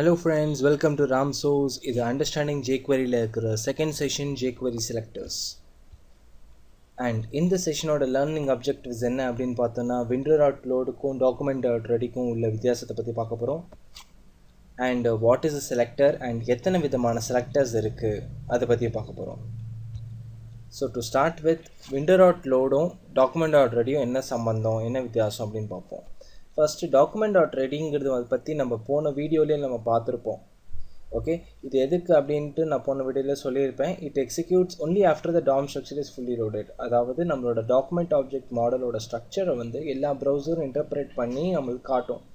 Hello friends, welcome to Ram Source. This is Understanding jQuery second session jQuery selectors. And in the session oda learning objectives enna appdin pathona window.load kum document.ready kum ulla வித்தியாசத்தை பத்தி பார்க்க போறோம். And what is a selector and எத்தனை விதமான selectors இருக்கு அத பத்தி பார்க்க போறோம். So to start with window.load document.ready என்ன சம்பந்தம் என்ன வித்தியாசம் அப்படினு பார்ப்போம். First document.readyங்கிறது பற்றி நம்ம போன வீடியோலேயே நம்ம பார்த்துருப்போம். ஓகே, இது எதுக்கு அப்படின்ட்டு நான் போன வீடியோவில் சொல்லியிருப்பேன். It executes only after the DOM structure is fully loaded. அதாவது நம்மளோட டாக்குமெண்ட் ஆப்ஜெக்ட் மாடலோட ஸ்ட்ரக்சரை எல்லா ப்ரௌசரும் இன்டர்பிரேட் பண்ணி நம்மளுக்கு காட்டும்.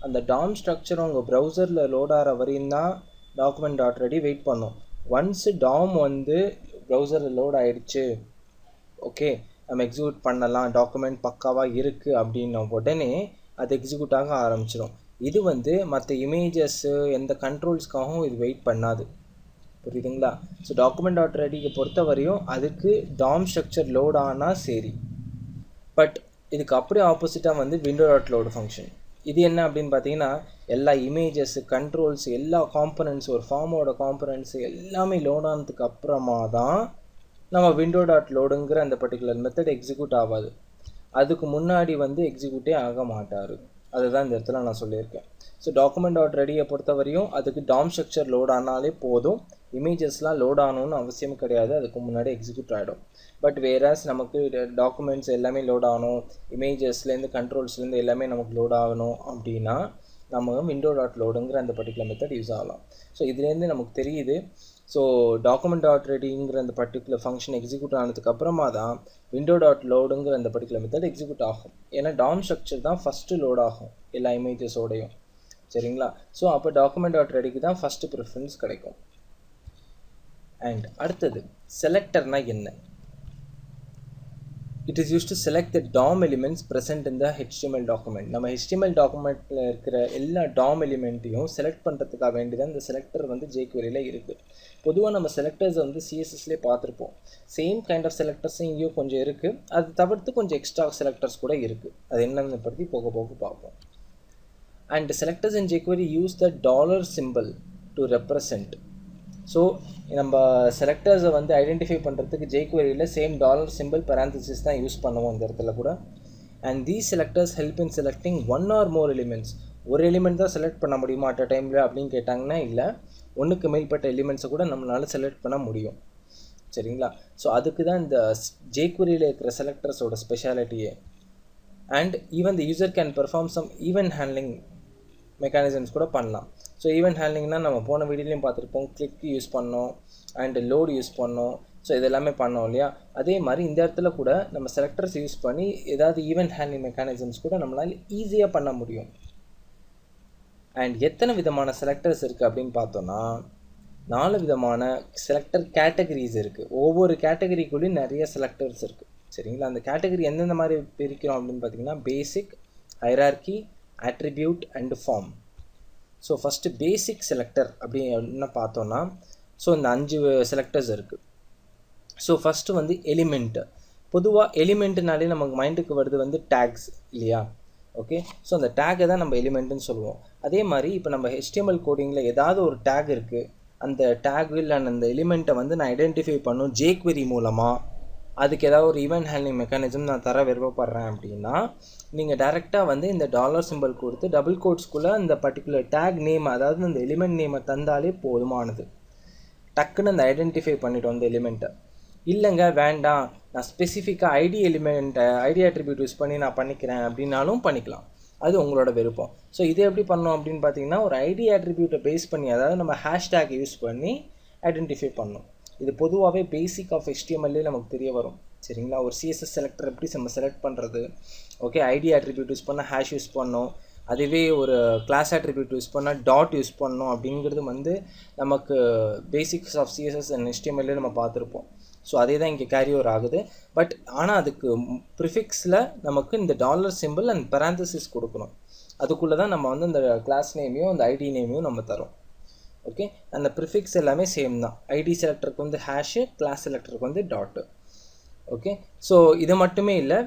அந்த DOM ஸ்ட்ரக்சர் உங்கள் ப்ரௌசரில் லோட் ஆகிற வரையும் தான் document.ready வெயிட் பண்ணும். ஒன்ஸ் DOM ப்ரௌசரில் லோட் ஆகிடுச்சு, ஓகே நம்ம எக்ஸிக்யூட் பண்ணலாம், டாக்குமெண்ட் பக்காவாக இருக்குது அப்படின்ன உடனே அது எக்ஸிக்யூட் ஆக ஆரம்பிச்சிடும். இது மற்ற இமேஜஸ்ஸு எந்த கண்ட்ரோல்ஸ்க்காகவும் இது வெயிட் பண்ணாது. புரியுதுங்களா? ஸோ document.readyக்கு பொறுத்த வரையும் அதுக்கு DOM ஸ்ட்ரக்சர் லோட் ஆனால் சரி. பட் இதுக்கு அப்படியே ஆப்போசிட்டாக window.load ஃபங்க்ஷன். இது என்ன அப்படின்னு பார்த்தீங்கன்னா, எல்லா இமேஜஸ்ஸு கண்ட்ரோல்ஸ் எல்லா காம்பனன்ட்ஸ் ஒரு ஃபார்மோட காம்பனன்ட்ஸ் எல்லாமே லோட் ஆனதுக்கு அப்புறமா தான் நம்ம window.loadங்கிற அந்த பர்டிகுலர் மெத்தட் எக்ஸிக்யூட் ஆகாது. அதுக்கு முன்னாடி எக்ஸிக்யூட்டே ஆக மாட்டார். அதுதான் இந்த இடத்துல நான் சொல்லியிருக்கேன். ஸோ document.readyயை பொறுத்த வரையும் அதுக்கு DOM ஸ்ட்ரக்சர் லோட் ஆனாலே போதும், இமேஜஸ்லாம் லோட் ஆகணும்னு அவசியம் கிடையாது, அதுக்கு முன்னாடி எக்ஸிக்யூட் ஆகிடும். பட் வேறாஸ் நமக்கு டாக்குமெண்ட்ஸ் எல்லாமே லோட் ஆகணும், இமேஜஸ்லேருந்து கண்ட்ரோல்ஸ்லேருந்து எல்லாமே நமக்கு லோட் ஆகணும் அப்படின்னா நம்ம window.loadங்கிற அந்த பர்டிகுலர் மெத்தட் யூஸ் ஆகலாம். ஸோ இதுலேருந்து நமக்கு தெரியுது. ஸோ document.readyங்கிற அந்த பர்டிகுலர் ஃபங்க்ஷன் எக்ஸிக்யூட் ஆனதுக்கு அப்புறமா தான் window.loadங்கிற அந்த பர்டிகுலர் மெத்தட் எக்ஸிக்யூட் ஆகும். ஏன்னா DOM ஸ்ட்ரக்சர் தான் ஃபஸ்ட்டு லோட் ஆகும் எல்லா இமேஜஸோடையும். சரிங்களா? ஸோ அப்போ document.readyக்கு தான் ஃபஸ்ட்டு ப்ரிஃபரன்ஸ் கிடைக்கும். அண்ட் அடுத்தது செலக்டர்னா என்ன? It is used to select the DOM elements present in the HTML document. நம்ம HTML டாக்குமெண்ட்டில் இருக்கிற எல்லா DOM எலிமெண்ட்டையும் செலக்ட் பண்ணுறதுக்காக வேண்டியதான் இந்த செலக்டர் jQueryயில் இருக்குது. பொதுவாக நம்ம செலக்டர்ஸை CSSலேயே பார்த்துருப்போம். சேம் கைண்ட் ஆஃப் செலக்டர்ஸும் இங்கேயும் கொஞ்சம் இருக்குது. அது தவிர்த்து கொஞ்சம் எக்ஸ்ட்ரா செலக்டர்ஸ் கூட இருக்குது. அது என்னென்னு பற்றி போக பார்ப்போம். And selectors in jQuery use the dollar symbol to represent. So நம்ம செலக்டர்ஸை ஐடென்டிஃபை பண்ணுறதுக்கு jQueryயில் சேம் டாலர் சிம்பிள் பேராந்தசிஸ் தான் யூஸ் பண்ணுவோம் இந்த இடத்துல கூட. And these selectors help in selecting one or more elements. ஒரு எலிமெண்ட் தான் செலக்ட் பண்ண முடியுமா அட் அ டைமில் அப்படின்னு கேட்டாங்கன்னா இல்லை, ஒன்றுக்கு மேற்பட்ட எலிமெண்ட்ஸை கூட நம்மளால் செலக்ட் பண்ண முடியும். சரிங்களா? ஸோ அதுக்கு தான் இந்த jQueryயில் இருக்கிற செலக்டர்ஸோட ஸ்பெஷாலிட்டியே. And even the user can perform some event handling mechanisms கூட பண்ணலாம். ஸோ ஈவெண்ட் ஹேண்ட்லிங்னால் நம்ம போன வீடியோலையும் பார்த்துருப்போம். கிளிக் யூஸ் பண்ணோம் அண்ட் லோடு யூஸ் பண்ணோம். ஸோ இதெல்லாமே பண்ணோம் இல்லையா? அதே மாதிரி இந்த இடத்துல கூட நம்ம செலக்டர்ஸ் யூஸ் பண்ணி ஏதாவது ஈவெண்ட் ஹேண்ட்லிங் மெக்கானிசம்ஸ் கூட நம்மளால் ஈஸியாக பண்ண முடியும். அண்ட் எத்தனை விதமான செலக்டர்ஸ் இருக்குது அப்படின்னு பார்த்தோன்னா 4 விதமான செலக்டர் கேட்டகரிஸ் இருக்குது. ஒவ்வொரு கேட்டகரிக்குள்ளேயும் நிறைய செலக்டர்ஸ் இருக்குது. சரிங்களா? அந்த கேட்டகரி எந்தெந்த மாதிரி பிரிக்கிறோம் அப்படின்னு பார்த்தீங்கன்னா basic, hierarchy, attribute and form. So first basic selector அப்படின்னு பார்த்தோன்னா ஸோ இந்த 5 செலக்டர்ஸ் இருக்குது. So first element. பொதுவாக எலிமெண்ட்டுனாலே நமக்கு மைண்டுக்கு வருது டேக்ஸ் இல்லையா? ஓகே, ஸோ அந்த டேக்கை தான் நம்ம எலிமெண்ட்டுன்னு சொல்லுவோம். அதே மாதிரி இப்போ நம்ம HTML கோடிங்கில் ஏதாவது ஒரு டேக் இருக்குது, அந்த டேக் இல்லை அந்த எலிமெண்ட்டை நான் ஐடென்டிஃபை பண்ணும் jQuery மூலமாக. அதுக்கு ஏதாவது ஒரு ஈவெண்ட் ஹேண்ட்லிங் மெக்கானிசம் நான் தர விருப்பப்படுறேன் அப்படின்னா நீங்கள் டேரெக்டாக இந்த டாலர் சிம்பிள் கொடுத்து டபுள் கோட்ஸ்குள்ளே அந்த பர்டிகுலர் டேக் நேம், அதாவது அந்த எலிமெண்ட் நேமை தந்தாலே போதுமானது. டக்குன்னு அந்த ஐடென்டிஃபை பண்ணிவிட்டோம் அந்த எலிமெண்ட்டை. இல்லைங்க வேண்டாம், நான் ஸ்பெசிஃபிக்காக ஐடி அட்ரிபியூட் யூஸ் பண்ணி நான் பண்ணிக்கிறேன் அப்படின்னாலும் பண்ணிக்கலாம். அது உங்களோட விருப்பம். ஸோ இதை எப்படி பண்ணோம் அப்படின்னு பார்த்தீங்கன்னா, ஒரு ஐடி அட்ரிபியூட்டை பேஸ் பண்ணி, அதாவது நம்ம ஹேஷ்டேக் யூஸ் பண்ணி ஐடென்டிஃபை பண்ணோம். இது பொதுவாகவே பேசிக் ஆஃப் HTML நமக்கு தெரிய வரும். சரிங்களா? ஒரு CSS செலக்டர் எப்படி நம்ம செலக்ட் பண்ணுறது, ஓகே ஐடி அட்ரிபியூட் யூஸ் பண்ணால் ஹேஷ் யூஸ் பண்ணோம், அதுவே ஒரு கிளாஸ் அட்ரிபியூட் யூஸ் பண்ணால் டாட் யூஸ் பண்ணோம் அப்படிங்கிறது நமக்கு basics of CSS and HTML நம்ம பார்த்துருப்போம். ஸோ அதே தான் இங்கே கேரி ஓவர் ஆகுது. பட் ஆனால் அதுக்கு ப்ரிஃபிக்ஸில் நமக்கு இந்த டாலர் சிம்பிள் அண்ட் பேராந்தசிஸ் கொடுக்கணும். அதுக்குள்ளே தான் நம்ம அந்த கிளாஸ் நேமையும் அந்த ஐடி நேமையும் நம்ம தரோம். ஓகே, அந்த ப்ரிஃபிக்ஸ் எல்லாமே சேம் தான். ஐடி செலக்டருக்கு ஹேஷு, கிளாஸ் செலக்டருக்கு டாட்டு. ஓகே, ஸோ இது மட்டுமே இல்லை,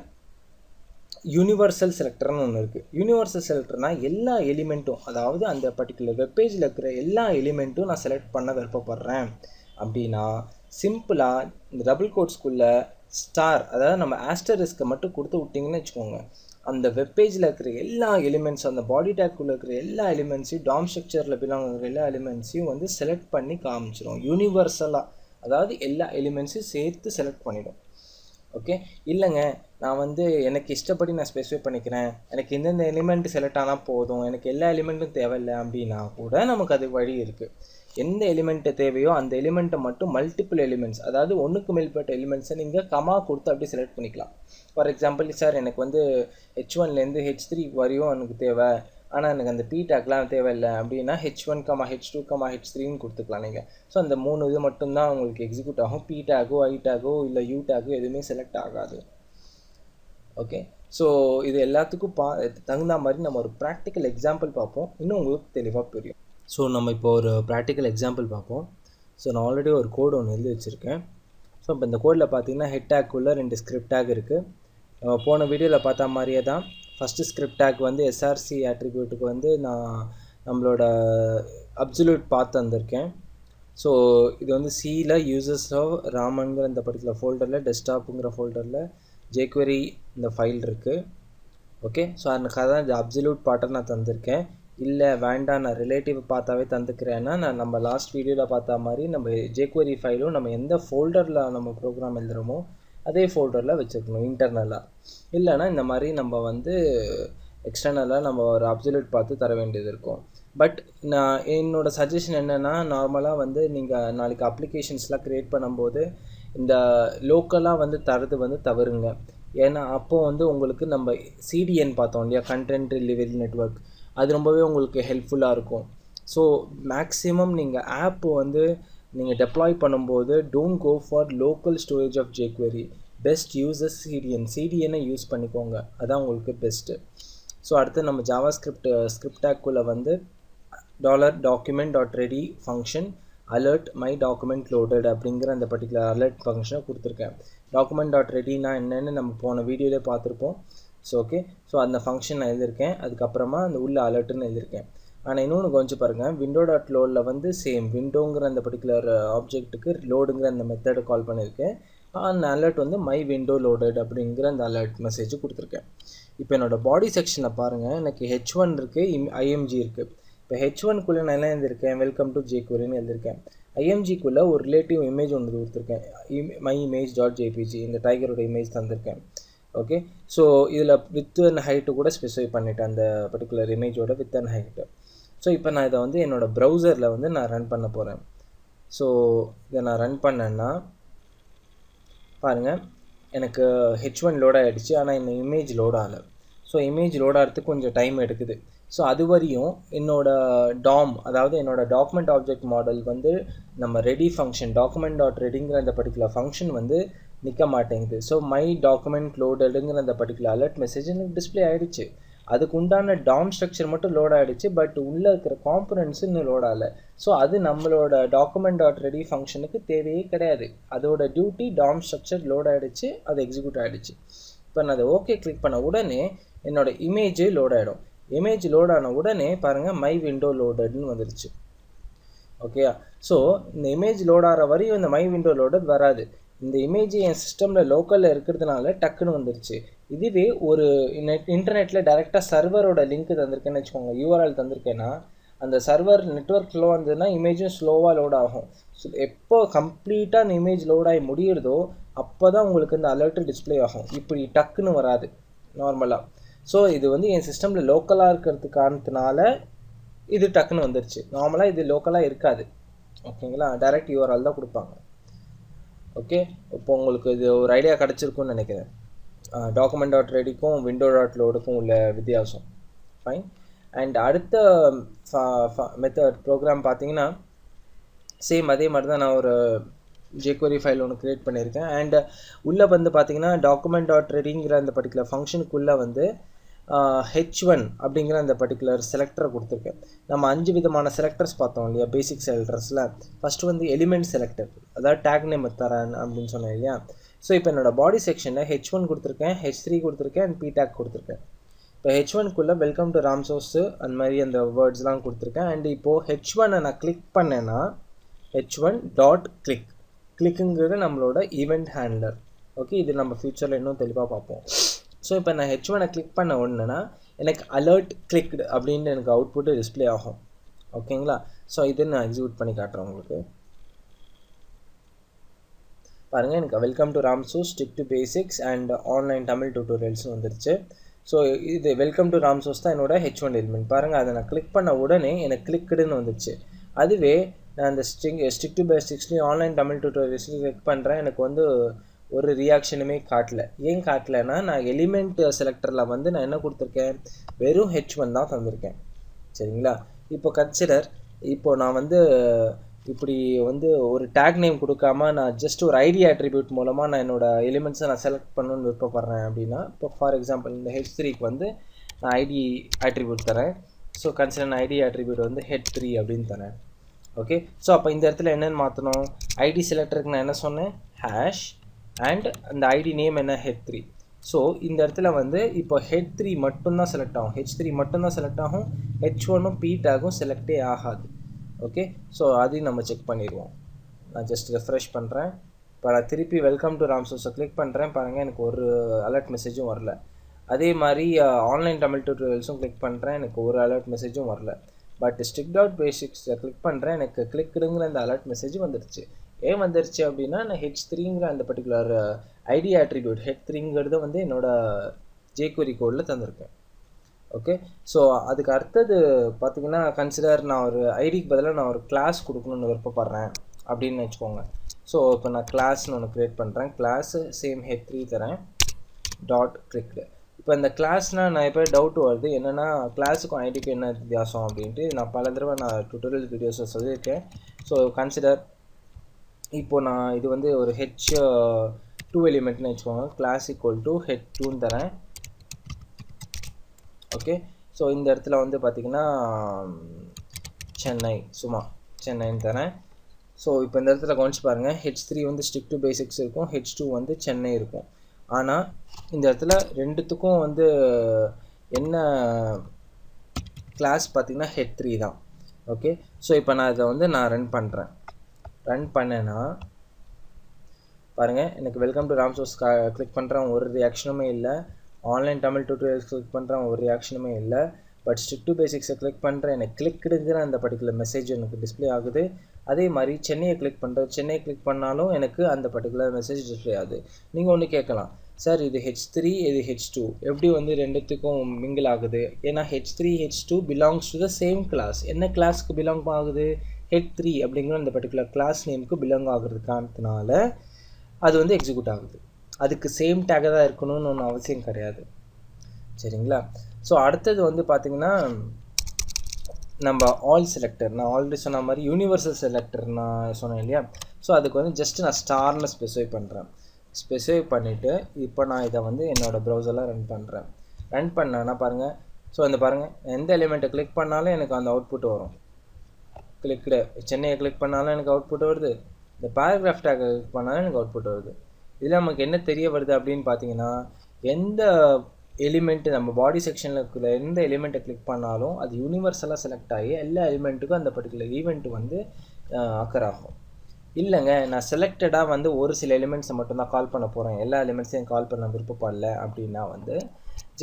யூனிவர்சல் செலக்டர்னு ஒன்று இருக்குது. யூனிவர்சல் செலக்டர்னால் எல்லா எலிமெண்ட்டும், அதாவது அந்த பர்டிகுலர் வெப்பேஜில் இருக்கிற எல்லா எலிமெண்ட்டும் நான் செலக்ட் பண்ண விருப்பப்படுறேன் அப்படின்னா சிம்பிளாக இந்த டபுள் கோட்ஸ்குள்ளே ஸ்டார், அதாவது நம்ம ஆஸ்டரிஸ்க்கை மட்டும் கொடுத்து விட்டிங்கன்னு வச்சுக்கோங்க, அந்த வெப்பேஜில் இருக்கிற எல்லா எலிமெண்ட்ஸும், அந்த பாடி டேக்குள்ளே இருக்கிற எல்லா எலிமெண்ட்ஸையும், டாம் ஸ்ட்ரக்சரில் பிலாங் இருக்கிற எல்லா எலிமெண்ட்ஸையும் வந்து செலக்ட் பண்ணி காமிச்சிடும் யூனிவர்சலாக. அதாவது எல்லா எலிமெண்ட்ஸையும் சேர்த்து செலக்ட் பண்ணிடும். ஓகே, இல்லைங்க நான் வந்து எனக்கு இஷ்டப்படி நான் ஸ்பெசிஃபை பண்ணிக்கிறேன், எனக்கு எந்தெந்த எலிமெண்ட் செலக்ட் ஆனால் போதும், எனக்கு எல்லா எலிமெண்ட்டும் தேவையில்லை அப்படின்னா கூட நமக்கு அது வழி இருக்குது. எந்த எலிமெண்ட்டு தேவையோ அந்த எலிமெண்ட்டை மட்டும் மல்டிபிள் எலிமெண்ட்ஸ், அதாவது ஒன்றுக்கு மேற்பட்ட எலிமெண்ட்ஸை நீங்கள் கமா கொடுத்து அப்படியே செலக்ட் பண்ணிக்கலாம். ஃபார் எக்ஸாம்பிள், சார் எனக்கு வந்து H1லேருந்து H3 வரையும் எனக்கு தேவை, ஆனால் எனக்கு அந்த பி டேக்லாம் தேவையில்லை அப்படின்னா H1, H2, H3ன்னு கொடுத்துக்கலாம் நீங்கள். ஸோ அந்த 3 இது மட்டும்தான் உங்களுக்கு எக்ஸிக்யூட் ஆகும். பி டேக்கோ ஐ டேக்கோ இல்லை யூ டேக்கோ எதுவுமே செலக்ட் ஆகாது. ஓகே, ஸோ இது எல்லாத்துக்கும் தகுந்த மாதிரி நம்ம ஒரு ப்ராக்டிக்கல் எக்ஸாம்பிள் பார்ப்போம், இன்னும் உங்களுக்கு தெளிவாக புரியும். ஸோ நம்ம இப்போ ஒரு ப்ராக்டிக்கல் எக்ஸாம்பிள் பார்ப்போம். ஸோ நான் ஆல்ரெடி ஒரு கோடு ஒன்று எழுதி வச்சுருக்கேன். ஸோ இப்போ இந்த கோடில் பார்த்தீங்கன்னா ஹெட் டேக்குள்ளே 2 ஸ்கிரிப்ட் டேக் இருக்குது. நம்ம போன வீடியோவில் பார்த்த மாதிரியே தான். ஃபஸ்ட்டு ஸ்கிரிப்ட் டேக் வந்து எஸ்ஆர்சி ஆட்ரிபியூட்டுக்கு வந்து நான் நம்மளோட அப்சல்யூட் பாத் தந்திருக்கேன். ஸோ இது வந்து சியில் யூசர்ஸ் ஆஃப் ராமன்கிற இந்த பர்டிகுலர் ஃபோல்டரில், டெஸ்க்டாப்புங்கிற ஃபோல்டரில் jQuery இந்த ஃபைல் இருக்குது. ஓகே, ஸோ அதுக்காக தான் இந்த அப்சல்யூட் பாட்டை நான் தந்திருக்கேன். இல்லை வேண்டாம் நான் ரிலேட்டிவ் பார்த்தாவே தந்துக்கிறேன்னா, நான் நம்ம லாஸ்ட் வீடியோவில் பார்த்த மாதிரி நம்ம jQuery ஃபைலும் நம்ம எந்த ஃபோல்டரில் நம்ம ப்ரோக்ராம் எழுதுகிறோமோ அதே ஃபோல்டரில் வச்சுருக்கணும் இன்டர்னலாக. இல்லைனா இந்த மாதிரி நம்ம வந்து எக்ஸ்டர்னலாக நம்ம ஒரு அப்சல்யூட் பார்த்து தர வேண்டியது இருக்கும். பட் நான் என்னோடய சஜஷன் என்னென்னா, நார்மலாக வந்து நீங்கள் நாளைக்கு அப்ளிகேஷன்ஸ்லாம் க்ரியேட் பண்ணும்போது இந்த லோக்கலாக வந்து தரது வந்து தவறுங்க. ஏன்னா அப்போது வந்து உங்களுக்கு நம்ம சிடிஎன் பார்த்தோம் இல்லையா, கண்டென்ட் டெலிவரி நெட்வொர்க், அது ரொம்பவே உங்களுக்கு ஹெல்ப்ஃபுல்லாக இருக்கும். ஸோ மேக்ஸிமம் நீங்கள் ஆப் வந்து நீங்கள் டெப்ளாய் பண்ணும்போது don't go for local storage of jQuery. Best uses சிடிஎனை யூஸ் பண்ணிக்கோங்க, அதான் உங்களுக்கு பெஸ்ட்டு. ஸோ அடுத்து நம்ம ஜாவா ஸ்கிரிப்ட் டேக்குள்ளே வந்து $document.ready function alert my document loaded அப்படிங்கிற அந்த பர்டிகுலர் alert ஃபங்க்ஷனை கொடுத்துருக்கேன். document.readyனா என்னென்னு நம்ம போன வீடியோவிலே பார்த்துருப்போம். ஸோ ஓகே, ஸோ அந்த ஃபங்க்ஷன் நான் எழுதியிருக்கேன். அதுக்கப்புறமா அந்த உள்ள அலர்ட்டுன்னு எழுதியிருக்கேன். ஆனால் இன்னொன்று கொஞ்சம் பாருங்கள், window.loadல வந்து சேம் விண்டோங்கிற அந்த பர்டிகுலர் ஆப்ஜெக்ட்டுக்கு லோடுங்கிற அந்த மெத்தடை கால் பண்ணியிருக்கேன். அந்த அலர்ட் வந்து மை விண்டோ லோடட் அப்படிங்கிற அந்த அலர்ட் மெசேஜ் கொடுத்துருக்கேன். இப்போ என்னோடய பாடி செக்ஷனில் பாருங்கள், எனக்கு H1 இருக்குது, IMG இருக்குது. இப்போ H1குள்ளே நான் என்ன எழுதியிருக்கேன், வெல்கம் டு jQueryன்னு எழுதியிருக்கேன். IMGக்குள்ளே ஒரு ரிலேட்டிவ் இமேஜ் ஒன்று கொடுத்துருக்கேன், மை image.jpg, இந்த டைகரோட இமேஜ் தந்திருக்கேன். ஓகே, ஸோ இதில் வித் அண்ட் ஹைட்டு கூட ஸ்பெசிஃபை பண்ணிட்டேன், அந்த பர்டிகுலர் இமேஜோட வித் அண்ட் ஹைட்டு. ஸோ இப்போ நான் இதை வந்து என்னோடய ப்ரௌசரில் வந்து நான் ரன் பண்ண போகிறேன். ஸோ இதை நான் ரன் பண்ணேன்னா பாருங்கள், எனக்கு H1 லோட் ஆகிடுச்சு, ஆனால் இந்த இமேஜ் லோட் ஆகலை. ஸோ இமேஜ் லோட் ஆகிறதுக்கு கொஞ்சம் டைம் எடுக்குது. ஸோ அது வரையும் என்னோடய டாம், அதாவது என்னோடய டாக்குமெண்ட் ஆப்ஜெக்ட் மாடல் வந்து நம்ம ரெடி ஃபங்க்ஷன் document.readyங்கிற அந்த பர்டிகுலர் ஃபங்க்ஷன் வந்து நிற்க மாட்டேங்குது. ஸோ மை டாக்குமெண்ட் லோடடுங்கிற அந்த பர்டிகுலர் அலர்ட் மெசேஜ் எனக்கு டிஸ்பிளே ஆகிடுச்சு. அதுக்கு உண்டான டாம் ஸ்ட்ரக்சர் மட்டும் லோட் ஆகிடுச்சு, பட் உள்ளே இருக்கிற காம்பனன்ட்ஸ் இன்னும் லோட் ஆகலை. ஸோ அது நம்மளோட document.ready ஃபங்க்ஷனுக்கு தேவையே கிடையாது. அதோட டியூட்டி டாம் ஸ்ட்ரக்சர் லோட் ஆகிடுச்சு, அது எக்ஸிக்யூட் ஆகிடுச்சு. இப்போ நான் அதை ஓகே கிளிக் பண்ண உடனே என்னோடய இமேஜே லோட் ஆகிடும். இமேஜ் லோட் ஆன உடனே பாருங்கள் மை விண்டோ லோடட்னு வந்துருச்சு. ஓகே, ஸோ இந்த இமேஜ் லோட் ஆகிற வரையும் இந்த மை விண்டோ லோடட் வராது. இந்த இமேஜ் என் சிஸ்டமில் லோக்கலில் இருக்கிறதுனால டக்குன்னு வந்துருச்சு. இதுவே ஒரு இன்டர்நெட்டில் டேரெக்டாக சர்வரோட லிங்க் தந்திருக்கேன்னு வச்சுக்கோங்க, URL தந்திருக்கேன்னா அந்த சர்வர் நெட்வொர்க் ஸ்லோவாக இருந்ததுன்னா இமேஜும் ஸ்லோவாக லோட் ஆகும். ஸோ எப்போ கம்ப்ளீட்டாக அந்த இமேஜ் லோட் ஆகி முடிகிறதோ அப்போ தான் உங்களுக்கு இந்த அலர்ட்டு டிஸ்பிளே ஆகும். இப்படி டக்குன்னு வராது நார்மலாக. ஸோ இது வந்து என் சிஸ்டமில் லோக்கலாக இருக்கிறதுக்கு காரணத்தினால இது டக்குன்னு வந்துருச்சு. நார்மலாக இது லோக்கலாக இருக்காது. ஓகேங்களா, டைரக்ட் URL தான் கொடுப்பாங்க. ஓகே, இப்போ உங்களுக்கு இது ஒரு ஐடியா கிடச்சிருக்குன்னு நினைக்கிறேன், document.readyக்கும் window.loadக்கும் உள்ள வித்தியாசம். ஃபைன். அண்ட் அடுத்த மெத்தட் ப்ரோக்ராம் பார்த்தீங்கன்னா சேம் அதே மாதிரி தான் நான் ஒரு jQuery ஃபைல் ஒன்று க்ரியேட் பண்ணியிருக்கேன். அண்ட் உள்ளே வந்து பார்த்தீங்கன்னா document.readyங்கிற அந்த பர்டிகுலர் ஃபங்க்ஷனுக்குள்ளே வந்து H1 அப்படிங்கிற அந்த பர்டிகுலர் செலக்டரை கொடுத்துருக்கேன். நம்ம 5 விதமான செலக்டர்ஸ் பார்த்தோம் இல்லையா பேசிக் செலக்டர்ஸில். ஃபஸ்ட்டு வந்து எலிமெண்ட் செலக்டர், அதாவது டேக் நேம் தரேன் அப்படின்னு சொன்னேன் இல்லையா. ஸோ இப்போ என்னோடய பாடி செக்ஷனில் H1 கொடுத்துருக்கேன், H3 கொடுத்துருக்கேன் அண்ட் P டேக் கொடுத்துருக்கேன். இப்போ H1குள்ளே வெல்கம் டு ராம்சோஸு அந்த மாதிரி அந்த வேர்ட்ஸ்லாம் கொடுத்துருக்கேன். அண்ட் இப்போது H1 நான் கிளிக் பண்ணேன்னா H1 டாட் கிளிக்குங்கிறது நம்மளோட ஈவெண்ட் ஹேண்ட்லர். ஓகே, இது நம்ம ஃப்யூச்சரில் இன்னும் தெளிவாக பார்ப்போம். ஸோ இப்போ நான் H1 கிளிக் பண்ண ஒன்றுனா எனக்கு அலர்ட் கிளிக்டு அப்படின்னு எனக்கு அவுட்புட்டு டிஸ்பிளே ஆகும். ஓகேங்களா? ஸோ இது நான் எக்ஸிக்யூட் பண்ணி காட்டுறேன் உங்களுக்கு. பாருங்கள், எனக்கு வெல்கம் டு ராம்சோ, stick to basics and online Tamil டியூட்டோரியல்ஸ்னு வந்துருச்சு. ஸோ இது வெல்கம் டு ராம்சோஸ் தான் என்னோட H1 எலிமெண்ட். பாருங்கள், அதை நான் கிளிக் பண்ண உடனே எனக்கு கிளிக்குடுன்னு வந்துச்சு. அதுவே நான் அந்த ஸ்டிக் டு பேசிக்ஸ்லேயும் ஆன்லைன் தமிழ் டியூட்டோரியல்ஸ்லையும் கிளிக் பண்ணுறேன், எனக்கு வந்து ஒரு ரியாக்ஷனுமே காட்டல. ஏன் காட்டலைன்னா நான் எலிமெண்ட் செலக்டரில் வந்து நான் என்ன கொடுத்துருக்கேன், வெறும் H1 தான் தந்திருக்கேன். சரிங்களா? இப்போ கன்சிடர், இப்போ நான் வந்து இப்படி வந்து ஒரு டேக் நேம் கொடுக்காம நான் ஜஸ்ட் ஒரு ஐடி ஆட்ரிபியூட் மூலமாக நான் என்னோடய எலிமெண்ட்ஸை நான் செலக்ட் பண்ணணுன்னு விருப்பப்படுறேன் அப்படின்னா, இப்போ ஃபார் எக்ஸாம்பிள் இந்த H3க்கு வந்து நான் ஐடி ஆட்ரிபியூட் தரேன். ஸோ கன்சிடர் நான் ஐடி ஆட்ரிபியூட் வந்து H3 அப்படின்னு தரேன். ஓகே, ஸோ அப்போ இந்த இடத்துல என்னென்னு மாற்றணும், ஐடி செலக்டருக்கு நான் என்ன சொன்னேன், ஹேஷ் அண்ட் அந்த ஐடி நேம் என்ன, H3. ஸோ இந்த இடத்துல வந்து இப்போ H3 மட்டும்தான் செலக்ட் ஆகும், H3 மட்டும்தான் செலக்ட் ஆகும், H1ம் P டேகும் செலக்டே ஆகாது. ஓகே, ஸோ அதையும் நம்ம செக் பண்ணிடுவோம். நான் ஜஸ்ட் ரெஃப்ரெஷ் பண்ணுறேன். இப்போ நான் திருப்பி வெல்கம் டு ராம்சோஸை கிளிக் பண்ணுறேன். பாருங்கள், எனக்கு ஒரு அலர்ட் மெசேஜும் வரல. அதே மாதிரி ஆன்லைன் தமிழ் டியூட்டோரியல்ஸும் கிளிக் பண்ணுறேன், எனக்கு ஒரு அலர்ட் மெசேஜும் வரல. பட் ஸ்டிக் டாட் பேசிக்ஸை கிளிக் பண்ணுறேன், எனக்கு கிளிக்குங்கிற அந்த அலர்ட் மெசேஜ் வந்துடுச்சு. ஏன் வந்துருச்சு அப்படின்னா நான் H3ங்கிற அந்த பர்டிகுலர் ஐடி ஆட்ரிபியூட் H3ங்கிறத வந்து என்னோடய jQuery கோடில் தந்திருக்கேன். ஓகே, ஸோ அதுக்கு அடுத்தது பார்த்திங்கன்னா கன்சிடர் நான் ஒரு ஐடிக்கு பதிலாக நான் ஒரு கிளாஸ் கொடுக்கணுன்னு விருப்பப்படுறேன் அப்படின்னு வச்சுக்கோங்க. ஸோ இப்போ நான் கிளாஸ்னு ஒன்று க்ரியேட் பண்ணுறேன். கிளாஸு சேம் H3 தரேன், டாட் கிளிக்டு. இப்போ இந்த கிளாஸ்னால் நான் இப்போ டவுட் வருது, என்னென்னா கிளாஸுக்கும் ஐடிக்கும் என்ன வித்தியாசம் அப்படின்ட்டு நான் பல தடவை நான் டுட்டோரியல் வீடியோஸில் சொல்லியிருக்கேன். ஸோ கன்சிடர் இப்போது நான் இது வந்து ஒரு H2 எலிமெண்ட்னு வச்சுக்கோங்க, கிளாஸ் ஈக்குவல் டு H2ன்னு தரேன். ஓகே, ஸோ இந்த இடத்துல வந்து பார்த்திங்கன்னா சென்னை, சும்மா சென்னைன்னு தரேன். ஸோ இப்போ இந்த இடத்துல கவனிச்சு பாருங்கள், H3 வந்து ஸ்டிக் டு பேசிக்ஸ் இருக்கும், H2 வந்து சென்னை இருக்கும். ஆனால் இந்த இடத்துல ரெண்டுத்துக்கும் வந்து என்ன கிளாஸ் பார்த்திங்கன்னா H3 தான். ஓகே, ஸோ இப்போ நான் இதை வந்து நான் ரன் பண்ணேன்னா பாருங்கள், எனக்கு வெல்கம் டு ராம்சோஸ் கிளிக் பண்ணுறேன், ஒரு ரியாக்ஷனுமே இல்லை. ஆன்லைன் தமிழ் டியூட்டோரியல்ஸ் கிளிக் பண்ணுறேன், ஒரு ரியாக்ஷனுமே இல்லை. பட் ஸ்டிக் டு பேசிக்ஸை கிளிக் பண்ணுறேன், எனக்கு கிளிக்குங்கிற அந்த பர்டிகுலர் மெசேஜ் எனக்கு டிஸ்பிளே ஆகுது. அதே மாதிரி சென்னையை கிளிக் பண்ணுறேன், சென்னையை கிளிக் பண்ணாலும் எனக்கு அந்த பர்டிகுலர் மெசேஜ் டிஸ்பிளே ஆகுது. நீங்கள் ஒன்று கேட்கலாம், சார் இது H3 இது H2 எப்படி வந்து ரெண்டுத்துக்கும் மிங்கிள் ஆகுது? ஏன்னா H3 H2 belongs to the same class. என்ன கிளாஸ்க்கு பிலாங் ஆகுது? H3 அப்படிங்கிற அந்த பர்டிகுலர் கிளாஸ் நேமுக்கு பிலாங் ஆகுறதுக்கானதுனால அது வந்து எக்ஸிக்யூட் ஆகுது. அதுக்கு சேம் டேக்காக தான் இருக்கணும்னு ஒன்றும் அவசியம் கிடையாது. சரிங்களா? ஸோ அடுத்தது வந்து பார்த்திங்கன்னா நம்ம ஆல் செலக்டர், நான் ஆல்ரெடி சொன்ன மாதிரி யூனிவர்சல் செலக்டர் நான் சொன்னேன் இல்லையா? ஸோ அதுக்கு வந்து ஜஸ்ட் நான் ஸ்டார்னு ஸ்பெசிஃபை பண்ணிவிட்டு இப்போ நான் இதை வந்து என்னோடய ப்ரௌசரில் ரன் பண்ணேன்னா பாருங்கள். ஸோ இந்த பாருங்கள், எந்த எலிமெண்ட்டை கிளிக் பண்ணாலும் எனக்கு அந்த அவுட்புட் வரும். கிளிக்டு சென்னையை கிளிக் பண்ணாலும் எனக்கு அவுட்புட் வருது, இந்த பேராகிராஃப் டேக்கை கிளிக் பண்ணாலும் எனக்கு அவுட்புட் வருது. இதில் நமக்கு என்ன தெரிய வருது அப்படின்னு பார்த்தீங்கன்னா, எந்த எலிமெண்ட்டு நம்ம பாடி செக்ஷனில் இருக்கிற எந்த எலிமெண்ட்டை கிளிக் பண்ணாலும் அது யூனிவர்சலாக செலக்ட் ஆகி எல்லா எலிமெண்ட்டுக்கும் அந்த பர்டிகுலர் ஈவெண்ட் வந்து அக்கர் ஆகும். இல்லைங்க, நான் செலக்டடாக வந்து ஒரு சில எலிமெண்ட்ஸை மட்டும்தான் கால் பண்ண போகிறேன், எல்லா எலிமெண்ட்ஸையும் கால் பண்ண விருப்பப்படல அப்படின்னா வந்து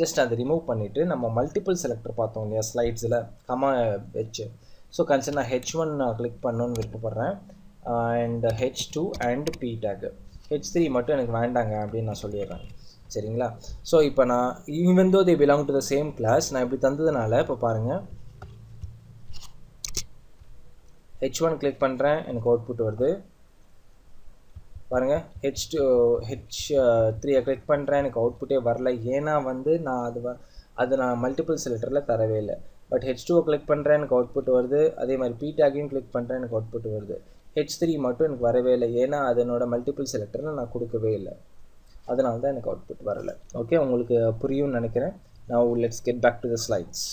ஜஸ்ட் அதை ரிமூவ் பண்ணிவிட்டு நம்ம மல்டிபிள் செலக்டர் பார்த்தோம் இல்லையா ஸ்லைட்ஸில் கமா வச்சு. ஸோ கன்சிடர் நான் H1 நான் கிளிக் பண்ணணுன்னு விருப்பப்படுறேன் and H2 and P tag. H3 மட்டும் எனக்கு வேண்டாங்க அப்படின்னு நான் சொல்லிடுறேன். சரிங்களா? ஸோ இப்போ நான் even though they belong to the same class நான் இப்படி தந்ததுனால இப்போ பாருங்கள், H1 கிளிக் பண்ணுறேன், எனக்கு அவுட்புட் வருது. பாருங்கள், H3 கிளிக் பண்ணுறேன், எனக்கு அவுட்புட்டே வரல. ஏன்னா வந்து நான் அது நான் மல்டிபிள் செலக்டரில் தரவே இல்லை. பட் H2 கிளிக் பண்ணுறேன், எனக்கு அவுட்புட் வருது. அதே மாதிரி P டேக்கையும் கிளிக் பண்ணுறேன், எனக்கு அவுட்புட் வருது. H3 மட்டும் எனக்கு வரவே இல்லை, ஏன்னா அதனோட மல்டிபிள் செலக்டரில் நான் கொடுக்கவே இல்லை. அதனால தான் எனக்கு அவுட்புட் வரலை. ஓகே, உங்களுக்கு புரியும்னு நினைக்கிறேன். Now let's get back to the slides.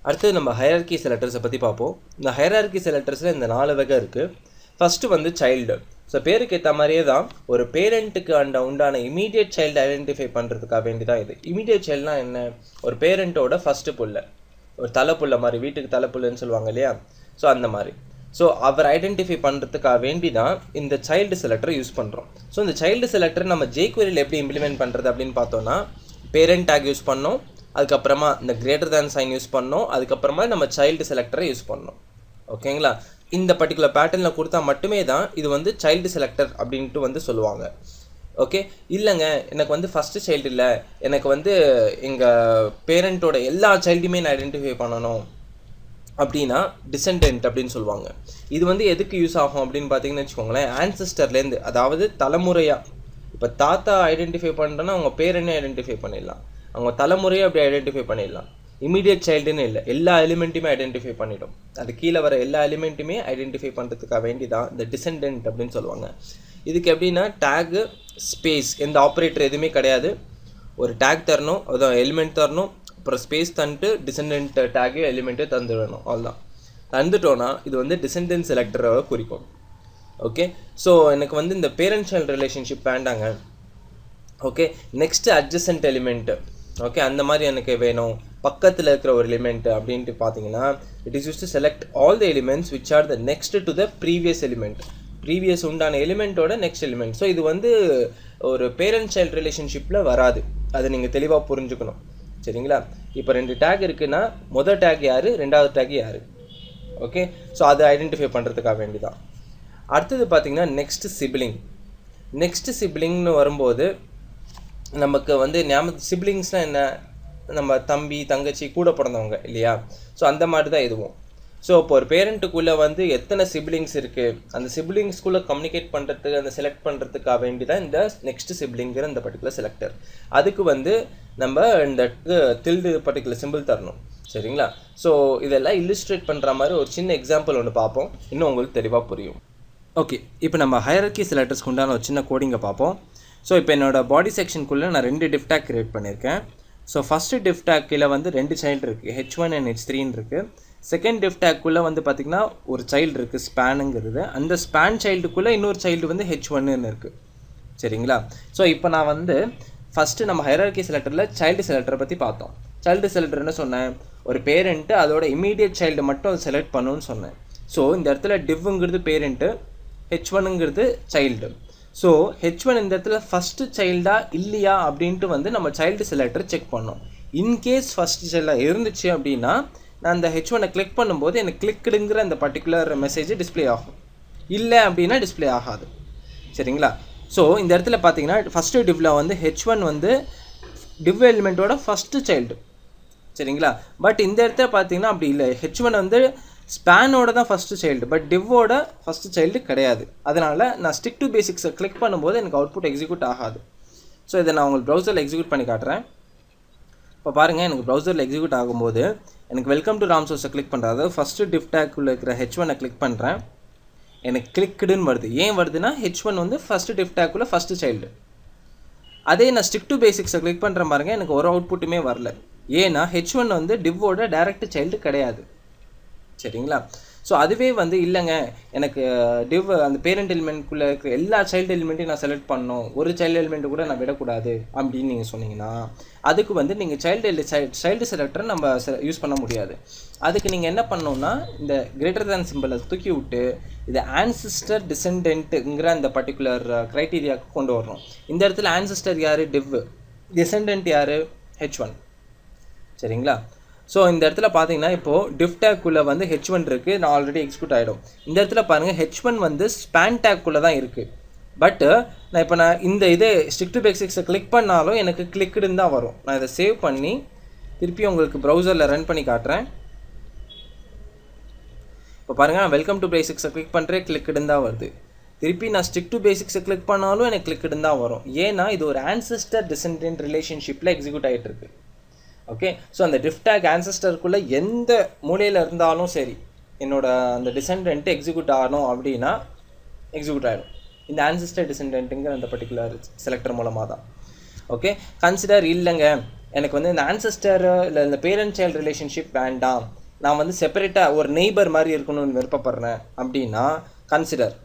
அடுத்தது நம்ம ஹையரார்கி செலக்டர்ஸை பற்றி பார்ப்போம். இந்த ஹையரார்கி செலக்டர்ஸில் இந்த 4 வகை இருக்குது. ஃபஸ்ட்டு வந்து சைல்டு. ஸோ பேருக்கு ஏற்ற மாதிரியே தான் ஒரு பேரண்ட்டுக்கு உண்டான இமீடியட் சைல்டு ஐடென்டிஃபை பண்ணுறதுக்காக வேண்டி தான் இது. இமீடியட் சைல்டுனா என்ன? ஒரு பேரண்ட்டோட ஃபஸ்ட்டு புள்ள, ஒரு தலைப்புள்ள மாதிரி, வீட்டுக்கு தலைப்புள்ளன்னு சொல்லுவாங்க இல்லையா, ஸோ அந்த மாதிரி. ஸோ அவர் ஐடென்டிஃபை பண்ணுறதுக்காக வேண்டி தான் இந்த சைல்டு செலக்டரை யூஸ் பண்ணுறோம். ஸோ இந்த சைல்டு செலக்டர் நம்ம ஜேக்வெரியில் எப்படி இம்ப்ளிமெண்ட் பண்ணுறது அப்படின்னு பார்த்தோன்னா, பேரண்ட் டேக் யூஸ் பண்ணோம், அதுக்கப்புறமா இந்த கிரேட்டர் தேன் சைன் யூஸ் பண்ணோம், அதுக்கப்புறமா நம்ம சைல்டு செலக்டரை யூஸ் பண்ணோம். ஓகேங்களா? இந்த பர்டிகுலர் பேட்டர்னில் கொடுத்தா மட்டுமே தான் இது வந்து சைல்டு செலக்டர் அப்படின்ட்டு வந்து சொல்லுவாங்க. ஓகே, இல்லைங்க எனக்கு வந்து ஃபஸ்ட்டு சைல்டு இல்லை, எனக்கு வந்து எங்கள் பேரண்ட்டோட எல்லா சைல்டுமே நான் ஐடென்டிஃபை பண்ணணும் அப்படின்னா டிசெண்டன்ட் அப்படின்னு சொல்லுவாங்க. இது வந்து எதுக்கு யூஸ் ஆகும் அப்படின்னு பார்த்தீங்கன்னு வச்சுக்கோங்களேன், ஆன்செஸ்டர்லேருந்து, அதாவது தலைமுறையாக. இப்போ தாத்தா ஐடென்டிஃபை பண்ணுறோன்னா அவங்க பேரனே ஐடென்டிஃபை பண்ணிடலாம், அவங்க தலைமுறையை அப்படி ஐடென்டிஃபை பண்ணிடலாம். இமீடியட் சைல்டுன்னு இல்லை, எல்லா எலிமெண்ட்டுமே ஐடென்டிஃபை பண்ணிடும். அது கீழே வர எல்லா எலிமெண்ட்டுமே ஐடென்டிஃபை பண்ணுறதுக்காக வேண்டி தான் இந்த டிசெண்டன்ட் அப்படின்னு சொல்லுவாங்க. இதுக்கு எப்படின்னா டேகு ஸ்பேஸ், எந்த ஆப்ரேட்டர் எதுவுமே கிடையாது, ஒரு டேக் தரணும், அதான் எலிமெண்ட் தரணும், அப்புறம் ஸ்பேஸ் தந்துட்டு டிசெண்டன்ட் டேகு எலிமெண்ட்டே தந்துடணும். அவ்வளோதான். தந்துட்டோன்னா இது வந்து டிசெண்டன்ட் செலக்டரை குறிக்கும். ஓகே, ஸோ எனக்கு வந்து இந்த பேரண்ட் சைல்டு ரிலேஷன்ஷிப் வேண்டாங்க. Okay, next adjacent element. Okay, அந்த மாதிரி எனக்கு வேணும், பக்கத்தில் இருக்கிற ஒரு எலிமெண்ட் அப்படின்ட்டு பார்த்தீங்கன்னா, it is use to select all the elements which are the next to the previous element, previous உண்டான எலிமெண்ட்டோட நெக்ஸ்ட் எலிமெண்ட். ஸோ இது வந்து ஒரு பேரண்ட் சைல்டு ரிலேஷன்ஷிப்பில் வராது, அதை நீங்கள் தெளிவாக புரிஞ்சுக்கணும். சரிங்களா? இப்போ 2 டேக் இருக்குன்னா முதல் டேக் யார், ரெண்டாவது டேக் யார்? ஓகே, ஸோ அதை ஐடென்டிஃபை பண்ணுறதுக்காக வேண்டி தான். அடுத்தது பார்த்தீங்கன்னா நெக்ஸ்ட் சிப்ளிங். நெக்ஸ்ட் சிப்ளிங்னு வரும்போது நமக்கு வந்து சிப்ளிங்ஸ்னால் என்ன, நம்ம தம்பி தங்கச்சி கூட பிறந்தவங்க இல்லையா, ஸோ அந்த மாதிரி தான் இதுவும். ஸோ இப்போ ஒரு பேரண்ட்டுக்குள்ளே வந்து எத்தனை சிப்ளிங்ஸ் இருக்குது, அந்த சிப்ளிங்ஸ்குள்ளே கம்யூனிகேட் பண்ணுறதுக்கு, அந்த செலக்ட் பண்ணுறதுக்காக வேண்டி தான் இந்த நெக்ஸ்ட் சிப்ளிங்கிற இந்த பர்டிகுலர் செலக்டர். அதுக்கு வந்து நம்ம இந்த டில்டு பர்டிகுலர் சிம்பிள் தரணும். சரிங்களா? ஸோ இதெல்லாம் இல்லுஸ்ட்ரேட் பண்ணுற மாதிரி ஒரு சின்ன எக்ஸாம்பிள் ஒன்று பார்ப்போம், இன்னும் உங்களுக்கு தெளிவாக புரியும். ஓகே, இப்போ நம்ம ஹையரார்கி செலக்டர்ஸ்க்கு உண்டான ஒரு சின்ன கோடிங்கை பார்ப்போம். ஸோ இப்போ என்னோடய பாடி செக்ஷனுக்குள்ளே நான் 2 div tag க்ரியேட் பண்ணியிருக்கேன். ஸோ ஃபஸ்ட்டு div tag கீழே வந்து 2 சைல்டு இருக்குது, H1 and H3 இருக்குது. செகண்ட் div tag குள்ளே வந்து பார்த்திங்கன்னா ஒரு சைல்டு இருக்குது, ஸ்பேனுங்கிறது. அந்த ஸ்பேன் சைல்டுக்குள்ளே இன்னொரு சைல்டு வந்து H1ன்னு இருக்குது. சரிங்களா? ஸோ இப்போ நான் வந்து ஃபஸ்ட்டு நம்ம ஹையரார்கி செலக்டரில் சைல்டு செலக்டரை பற்றி பார்த்தோம். சைல்டு செலக்டர் என்ன சொன்னேன், ஒரு பேரண்ட்டு அதோட இமீடியட் சைல்டு மட்டும் செலக்ட் பண்ணணும்னு சொன்னேன். ஸோ இந்த இடத்துல டிவ்ங்கிறது பேரண்ட்டு, H1ங்கிறது சைல்டு. ஸோ H1 இந்த இடத்துல ஃபஸ்ட்டு சைல்டா இல்லையா அப்படின்ட்டு வந்து நம்ம சைல்டு செலக்டர் செக் பண்ணோம். இன்கேஸ் ஃபஸ்ட்டு சைல்டாக இருந்துச்சு அப்படின்னா நான் அந்த H1 கிளிக் பண்ணும்போது எனக்கு கிளிக்குடுங்கிற அந்த பர்டிகுலர் மெசேஜ் டிஸ்பிளே ஆகும், இல்லை அப்படின்னா டிஸ்பிளே ஆகாது. சரிங்களா? ஸோ இந்த இடத்துல பார்த்தீங்கன்னா ஃபஸ்ட்டு டிவ்வில் வந்து H1 வந்து டிவ் எலிமெண்ட்டோட ஃபஸ்ட்டு சைல்டு. சரிங்களா? பட் இந்த இடத்துல பார்த்தீங்கன்னா அப்படி இல்லை, H1 வந்து ஸ்பேனோட தான் ஃபஸ்ட்டு சைல்டு, பட் டிவ்வோட ஃபஸ்ட்டு சைல்டு கிடையாது. அதனால் நான் ஸ்டிக் டு பேசிக்ஸை கிளிக் பண்ணும்போது எனக்கு அவுட்புட் எக்ஸிக்யூட் ஆகாது. ஸோ இதை நான் உங்களுக்கு ப்ரௌசரில் எக்ஸிக்யூட் பண்ணி காட்டுறேன். இப்போ பாருங்கள், எனக்கு ப்ரௌசரில் எக்ஸிக்யூட் ஆகும்போது எனக்கு வெல்கம் டு ராம்சோர்ஸை கிளிக் பண்ணுறேன், அதாவது ஃபஸ்ட்டு டிவ் டேக்குள்ளே இருக்கிற H1 கிளிக் பண்ணுறேன், எனக்கு கிளிக்குடுன்னு வருது. ஏன் வருதுன்னா H1 வந்து ஃபஸ்ட்டு டிவ் டேக்குள்ளே ஃபஸ்ட்டு சைல்டு. அதே நான் ஸ்டிக் டு பேசிக்ஸை கிளிக் பண்ணுறேன் பாருங்கள், எனக்கு ஒரு அவுட்புட்டுமே வரல. ஏன்னா H1 வந்து டிவ்வோட டைரக்ட் சைல்டு கிடையாது. சரிங்களா? ஸோ அதுவே வந்து இல்லைங்க, எனக்கு டிவ் அந்த பேரண்ட் எலிமெண்ட்குள்ளே இருக்கிற எல்லா சைல்டு எலிமெண்ட்டையும் நான் செலக்ட் பண்ணணும், ஒரு சைல்டு எலிமெண்ட்டு கூட நான் விடக்கூடாது அப்படின்னு நீங்கள் சொன்னீங்கன்னா அதுக்கு வந்து நீங்கள் சைல்டு செலக்டரை நம்ம யூஸ் பண்ண முடியாது. அதுக்கு நீங்கள் என்ன பண்ணணும்னா இந்த கிரேட்டர் தேன் சிம்பிளை தூக்கி விட்டு இதை ஆன்சிஸ்டர் டிசெண்டன்ட்டுங்கிற அந்த பர்டிகுலர் க்ரைட்டீரியாவுக்கு கொண்டு வரணும். இந்த இடத்துல ஆன்சிஸ்டர் யார், டிவ், டிசெண்டன்ட் யார், H1. சரிங்களா? ஸோ இந்த இடத்துல பார்த்தீங்கன்னா இப்போது டிவ் டேக்குள்ளே வந்து H1 இருக்குது, நான் ஆல்ரெடி எக்ஸிக்யூட் ஆகிடும். இந்த இடத்துல பாருங்கள் H1 வந்து ஸ்பேன் டேக்குள்ளே தான் இருக்குது. பட்டு நான் இந்த இதே ஸ்டிக் டு பேசிக்ஸை கிளிக் பண்ணாலும் எனக்கு கிளிக்குடுன்னு தான் வரும். நான் இதை சேவ் பண்ணி திருப்பி உங்களுக்கு ப்ரௌசரில் ரன் பண்ணி காட்டுறேன். இப்போ பாருங்கள், நான் வெல்கம் டு பேசிக்ஸை கிளிக் பண்ணுறேன், கிளிக்குடுன்னு தான் வருது. திருப்பி நான் ஸ்டிக் டு பேசிக்ஸை கிளிக் பண்ணாலும் எனக்கு கிளிக்குடுன்னு தான் வரும். ஏன்னா இது ஒரு ஆன்செஸ்டர் டிசெண்டன்ட் ரிலேஷன்ஷிப்பில் எக்ஸிக்யூட் ஆகிட்டு இருக்கு. ஓகே, ஸோ அந்த டிவ் டேக் ஆன்செஸ்டருக்குள்ளே எந்த மூலையில் இருந்தாலும் சரி என்னோட அந்த டிசெண்டன்ட்டு எக்ஸிக்யூட் ஆகணும் அப்படின்னா எக்ஸிக்யூட் ஆகிடும் இந்த ஆன்செஸ்டர் டிசெண்டன்ட்டுங்கிற அந்த பர்டிகுலர் செலக்டர் மூலமாக தான். ஓகே, கன்சிடர் இல்லைங்க, எனக்கு வந்து இந்த ஆன்செஸ்டர் இல்லை இந்த பேரண்ட் சைல்டு ரிலேஷன்ஷிப் வேண்டாம், நான் வந்து செப்பரேட்டாக ஒரு நெய்பர் மாதிரி இருக்கணும்னு விருப்பப்படுறேன் அப்படின்னா கன்சிடர்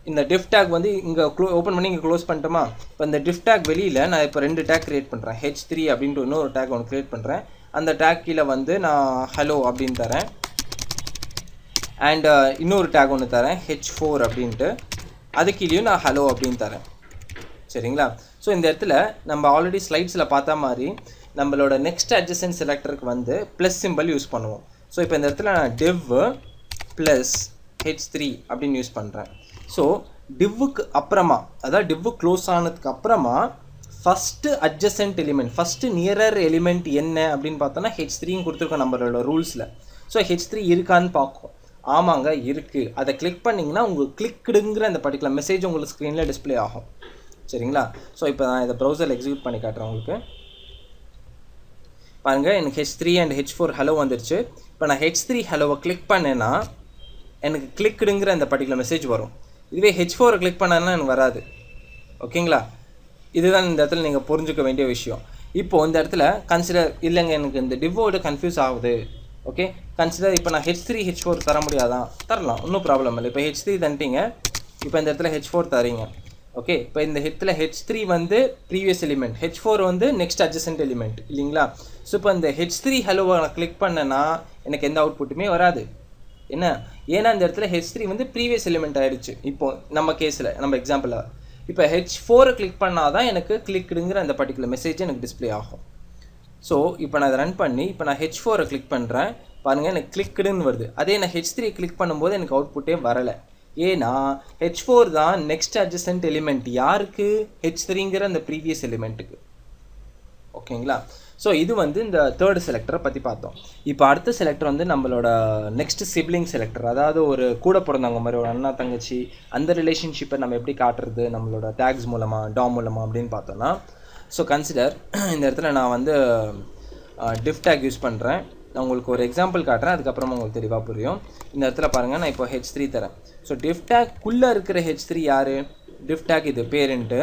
இந்த div tag வந்து இங்கே ஓப்பன் பண்ணி இங்கே க்ளோஸ் பண்ணிட்டோமா. இப்போ இந்த div tag வெளியில் நான் இப்போ 2 டேக் க்ரியேட் பண்ணுறேன். h3 அப்படின்ட்டு இன்னொரு டேக் ஒன்று க்ரியேட் பண்ணுறேன். அந்த டேக் கீழே வந்து நான் ஹலோ அப்படின்னு தரேன். அண்ட் இன்னொரு டேக் ஒன்று தரேன் h4 அப்படின்ட்டு. அது கீழேயும் நான் ஹலோ அப்படின்னு தரேன். சரிங்களா. ஸோ இந்த இடத்துல நம்ம ஆல்ரெடி ஸ்லைட்ஸில் பார்த்த மாதிரி நம்மளோட நெக்ஸ்ட் அட்ஜசன்ட் செலக்டருக்கு வந்து ப்ளஸ் சிம்பிள் யூஸ் பண்ணுவோம். ஸோ இப்போ இந்த இடத்துல நான் div ப்ளஸ் h3 அப்படின்னு யூஸ் பண்ணுறேன். ஸோ டிவ்வுக்கு அப்புறமா, அதாவது டிவ்வு க்ளோஸ் ஆனதுக்கு அப்புறமா first adjacent element, first nearer element என்ன அப்படின்னு பார்த்தோன்னா h3ன்னு கொடுத்துருக்கோம் நம்மளோட ரூல்ஸில். ஸோ h3 இருக்கான்னு பார்க்கும். ஆமாங்க இருக்குது. அதை கிளிக் பண்ணிங்கன்னா உங்களுக்கு கிளிக்குடுங்கிற அந்த பர்டிகுலர் மெசேஜ் உங்களுக்கு ஸ்க்ரீனில் டிஸ்பிளே ஆகும். சரிங்களா. ஸோ இப்போ நான் இதை ப்ரௌசரில் எக்ஸிக்யூட் பண்ணி காட்டுறேன் உங்களுக்கு. பாருங்கள், எனக்கு h3 அண்ட் h4 ஹலோ வந்துருச்சு. இப்போ நான் h3 ஹலோவை கிளிக் பண்ணேன்னா எனக்கு கிளிக்குடுங்கிற அந்த பர்டிகுலர் மெசேஜ் வரும். இதுவே h4 கிளிக் பண்ணேன்னா எனக்கு வராது. ஓகேங்களா. இதுதான் இந்த இடத்துல நீங்கள் புரிஞ்சுக்க வேண்டிய விஷயம். இப்போது இந்த இடத்துல கன்சிடர் இல்லைங்க, எனக்கு இந்த டிவ்வோட கன்ஃபியூஸ் ஆகுது. ஓகே, கன்சிடர் இப்போ நான் h3 h4 தர முடியாதான்? தரலாம், ஒன்றும் ப்ராப்ளம் இல்லை. இப்போ h3 தந்துட்டீங்க, இப்போ இந்த இடத்துல h4 தரீங்க. ஓகே, இப்போ இந்த இடத்துல h3 வந்து ப்ரீவியஸ் எலிமெண்ட், h4 வந்து நெக்ஸ்ட் அட்ஜசன்ட் எலிமெண்ட் இல்லைங்களா. ஸோ இப்போ இந்த h3 ஹலோவை நான் கிளிக் பண்ணேன்னா எனக்கு எந்த அவுட்புட்டுமே வராது. என்ன, ஏன்னா இந்த இடத்துல h3 வந்து ப்ரீவியஸ் எலிமெண்ட் ஆகிடுச்சு. இப்போது நம்ம கேஸில், நம்ம எக்ஸாம்பிளில் இப்போ h4 கிளிக் பண்ணால் தான் எனக்கு கிளிக்குங்கிற அந்த பர்டிகுலர் மெசேஜ் எனக்கு டிஸ்பிளே ஆகும். ஸோ இப்போ நான் அதை ரன் பண்ணி இப்போ நான் h4 கிளிக் பண்ணுறேன். பாருங்கள், எனக்கு கிளிக்குன்னு வருது. அதே நான் h3 கிளிக் பண்ணும்போது எனக்கு அவுட்புட்டே வரலை. ஏன்னா h4 தான் நெக்ஸ்ட் அட்ஜசன்ட் எலிமெண்ட். யாருக்கு? h3ங்கிற அந்த ப்ரீவியஸ் எலிமெண்ட்டுக்கு. ஓகேங்களா. ஸோ இது வந்து இந்த தேர்டு செலக்டரை பற்றி பார்த்தோம். இப்போ அடுத்த செலக்டர் வந்து நம்மளோட நெக்ஸ்ட் சிப்ளிங் செலக்டர், அதாவது ஒரு கூட பிறந்தவங்க மாதிரி ஒரு அண்ணா தங்கச்சி, அந்த ரிலேஷன்ஷிப்பை நம்ம எப்படி காட்டுறது நம்மளோட டேக்ஸ் மூலமாக, டாம் மூலமாக அப்படின்னு பார்த்தோன்னா, ஸோ கன்சிடர் இந்த இடத்துல நான் வந்து div tag யூஸ் பண்ணுறேன். நான் உங்களுக்கு ஒரு எக்ஸாம்பிள் காட்டுறேன், அதுக்கப்புறமா உங்களுக்கு தெளிவாக புரியும். இந்த இடத்துல பாருங்கள், நான் இப்போ h3 தரேன். ஸோ div tag குள்ளே இருக்கிற h3 யார்? div tag இது பேரெண்ட்டு,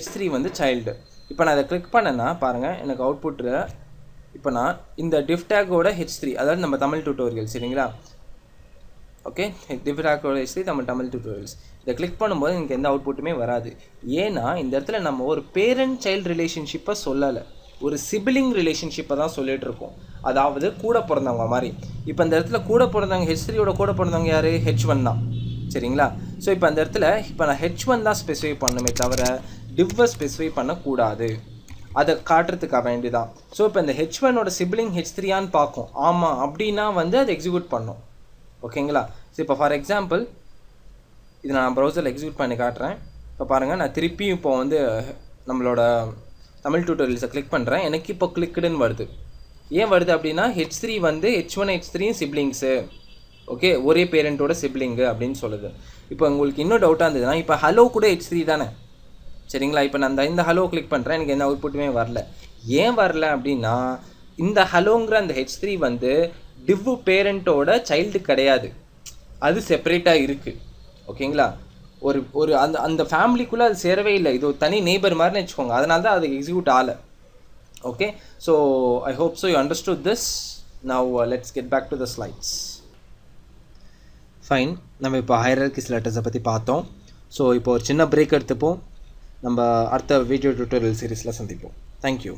h3 வந்து சைல்டு. இப்போ நான் அதை கிளிக் பண்ணேன்னா பாருங்கள், எனக்கு அவுட்புட்டில் இப்போ நான் இந்த div tagஓட h3, அதாவது நம்ம தமிழ் டியூட்டோரியல், சரிங்களா. Okay, div tagஓட h3 Tamil tutorials. இதை கிளிக் பண்ணும்போது எனக்கு எந்த அவுட்புட்டுமே வராது. ஏன்னா இந்த இடத்துல நம்ம ஒரு பேரண்ட் சைல்டு ரிலேஷன்ஷிப்பை சொல்லலை, ஒரு சிபிலிங் ரிலேஷன்ஷிப்பை தான் சொல்லிகிட்டு இருக்கோம். அதாவது கூட பிறந்தவங்க மாதிரி. இப்போ இந்த இடத்துல கூட பிறந்தவங்க, h3யோட கூட பிறந்தவங்க யார்? h1 தான். சரிங்களா. ஸோ இப்போ அந்த இடத்துல இப்போ நான் h1 தான் ஸ்பெசிஃபை பண்ணுமே தவிர டிவ்வை ஸ்பெசிஃபை பண்ணக்கூடாது. அதை காட்டுறதுக்காக வேண்டி தான். ஸோ இப்போ இந்த h1ஓட சிபிலிங் h3ஆன்னு பார்க்கும். ஆமாம் அப்படின்னா வந்து அதை எக்ஸிக்யூட் பண்ணும். ஓகேங்களா. ஸோ இப்போ ஃபார் எக்ஸாம்பிள் இதை நான் ப்ரௌசரில் எக்ஸிக்யூட் பண்ணி காட்டுறேன். இப்போ பாருங்கள், நான் திருப்பியும் இப்போ வந்து நம்மளோட தமிழ் டியூட்டோரியல்ஸை கிளிக் பண்ணுறேன். எனக்கு இப்போ கிளிக்குடுன்னு வருது. ஏன் வருது அப்படின்னா h3 வந்து h1 h3 சிப்ளிங்ஸு, ஓகே, ஒரே பேரண்ட்டோட சிப்ளிங்கு அப்படின்னு சொல்லுது. இப்போ உங்களுக்கு இன்னும் டவுட்டாக இருந்ததுன்னா, இப்போ ஹலோ கூட h3 தானே, சரிங்களா. இப்போ நான் இந்த ஹலோ கிளிக் பண்ணுறேன், எனக்கு எந்த அவுட்புட்டுமே வரல. ஏன் வரல அப்படின்னா இந்த ஹலோங்கிற அந்த h3 வந்து டிவ் பேரண்ட்டோட சைல்டு கிடையாது, அது செப்பரேட்டாக இருக்குது. ஓகேங்களா. ஒரு அந்த ஃபேமிலிக்குள்ளே அது சேரவே இல்லை. இது ஒரு தனி நெய்பர் மாதிரின்னு வச்சுக்கோங்க. அதனால தான் அது எக்ஸிக்யூட் ஆகலை. Okay, so I hope so you understood this. Now let's get back to the slides. Fine, நம்ம இப்போ ஹையரார்கி செலக்டர்ஸை பற்றி பார்த்தோம். ஸோ இப்போ ஒரு சின்ன பிரேக் எடுத்துப்போம். நம்ம அடுத்த வீடியோ டியூட்டோரியல் சீரீஸில் சந்திப்போம். தேங்க்யூ.